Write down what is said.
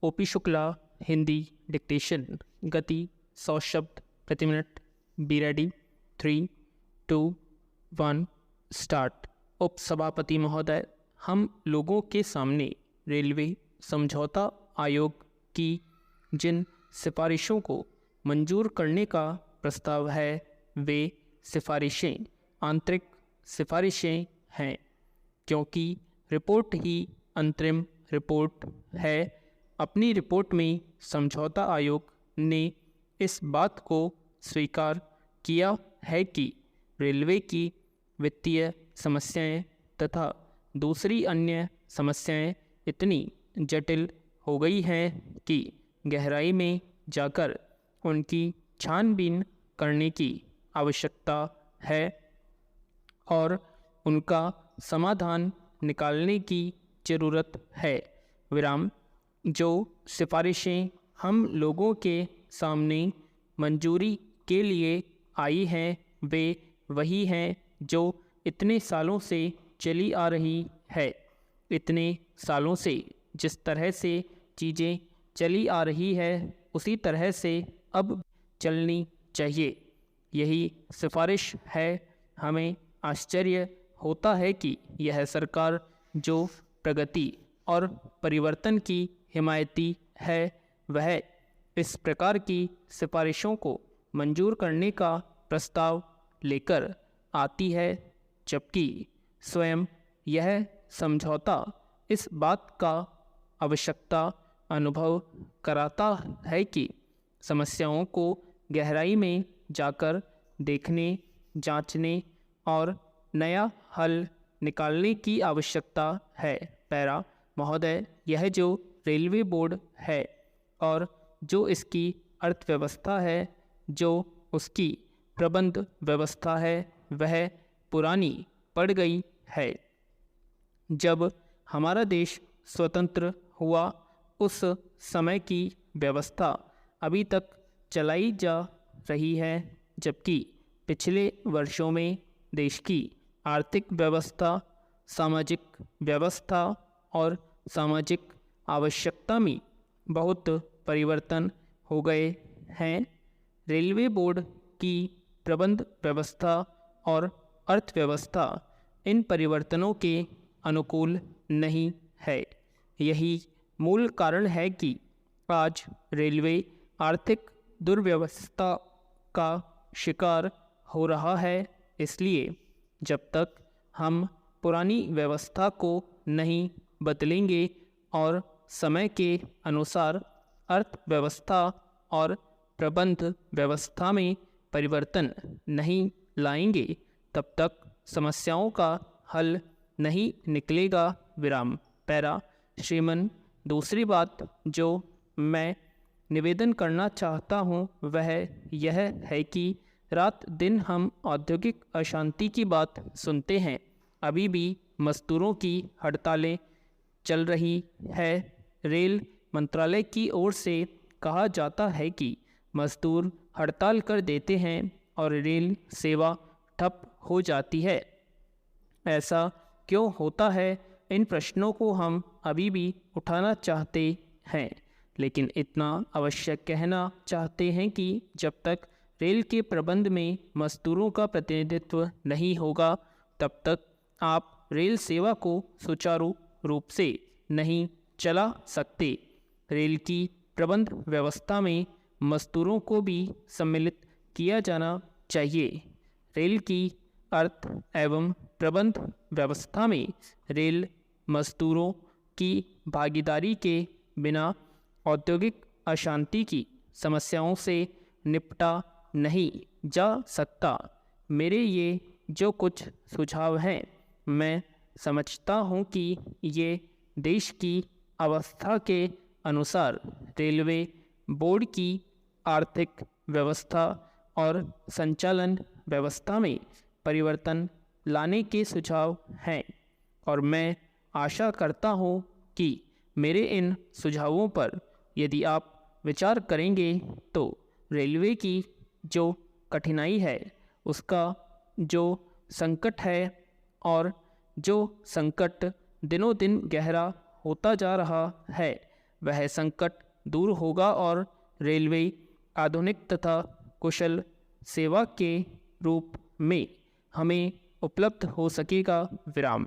OP Shukla, Hindi dictation. गति 100 शब्द प्रति मिनट। Be ready. 3, 2, 1 स्टार्ट। उपसभापति महोदय, हम लोगों के सामने रेलवे समझौता आयोग की जिन सिफारिशों को मंजूर करने का प्रस्ताव है वे सिफारिशें आंतरिक सिफारिशें हैं, क्योंकि रिपोर्ट ही अंतरिम रिपोर्ट है। अपनी रिपोर्ट में समझौता आयोग ने इस बात को स्वीकार किया है कि रेलवे की वित्तीय समस्याएं तथा दूसरी अन्य समस्याएं इतनी जटिल हो गई हैं कि गहराई में जाकर उनकी छानबीन करने की आवश्यकता है और उनका समाधान निकालने की ज़रूरत है। विराम। जो सिफारिशें हम लोगों के सामने मंजूरी के लिए आई हैं वे वही हैं जो इतने सालों से चली आ रही है। इतने सालों से जिस तरह से चीज़ें चली आ रही है उसी तरह से अब चलनी चाहिए। यही सिफारिश है। हमें आश्चर्य होता है कि यह सरकार जो प्रगति और परिवर्तन की हिमायती है वह इस प्रकार की सिफारिशों को मंजूर करने का प्रस्ताव लेकर आती है, जबकि स्वयं यह समझौता इस बात का आवश्यकता अनुभव कराता है कि समस्याओं को गहराई में जाकर देखने, जांचने और नया हल निकालने की आवश्यकता है। पैरा। महोदय, यह जो रेलवे बोर्ड है और जो इसकी अर्थव्यवस्था है, जो उसकी प्रबंध व्यवस्था है, वह पुरानी पड़ गई है। जब हमारा देश स्वतंत्र हुआ उस समय की व्यवस्था अभी तक चलाई जा रही है, जबकि पिछले वर्षों में देश की आर्थिक व्यवस्था, सामाजिक व्यवस्था और सामाजिक आवश्यकता में बहुत परिवर्तन हो गए हैं। रेलवे बोर्ड की प्रबंध व्यवस्था और अर्थव्यवस्था इन परिवर्तनों के अनुकूल नहीं है। यही मूल कारण है कि आज रेलवे आर्थिक दुर्व्यवस्था का शिकार हो रहा है। इसलिए जब तक हम पुरानी व्यवस्था को नहीं बदलेंगे और समय के अनुसार अर्थव्यवस्था और प्रबंध व्यवस्था में परिवर्तन नहीं लाएंगे, तब तक समस्याओं का हल नहीं निकलेगा। विराम। पैरा। श्रीमान, दूसरी बात जो मैं निवेदन करना चाहता हूँ वह यह है कि रात दिन हम औद्योगिक अशांति की बात सुनते हैं। अभी भी मजदूरों की हड़तालें चल रही है। रेल मंत्रालय की ओर से कहा जाता है कि मजदूर हड़ताल कर देते हैं और रेल सेवा ठप हो जाती है। ऐसा क्यों होता है? इन प्रश्नों को हम अभी भी उठाना चाहते हैं, लेकिन इतना अवश्य कहना चाहते हैं कि जब तक रेल के प्रबंध में मजदूरों का प्रतिनिधित्व नहीं होगा, तब तक आप रेल सेवा को सुचारू रूप से नहीं चला सकते। रेल की प्रबंध व्यवस्था में मजदूरों को भी सम्मिलित किया जाना चाहिए। रेल की अर्थ एवं प्रबंध व्यवस्था में रेल मजदूरों की भागीदारी के बिना औद्योगिक अशांति की समस्याओं से निपटा नहीं जा सकता। मेरे ये जो कुछ सुझाव हैं, मैं समझता हूँ कि ये देश की अवस्था के अनुसार रेलवे बोर्ड की आर्थिक व्यवस्था और संचालन व्यवस्था में परिवर्तन लाने के सुझाव हैं, और मैं आशा करता हूँ कि मेरे इन सुझावों पर यदि आप विचार करेंगे तो रेलवे की जो कठिनाई है, उसका जो संकट है और जो संकट दिनों दिन गहरा होता जा रहा है, वह संकट दूर होगा और रेलवे आधुनिक तथा कुशल सेवा के रूप में हमें उपलब्ध हो सकेगा। विराम।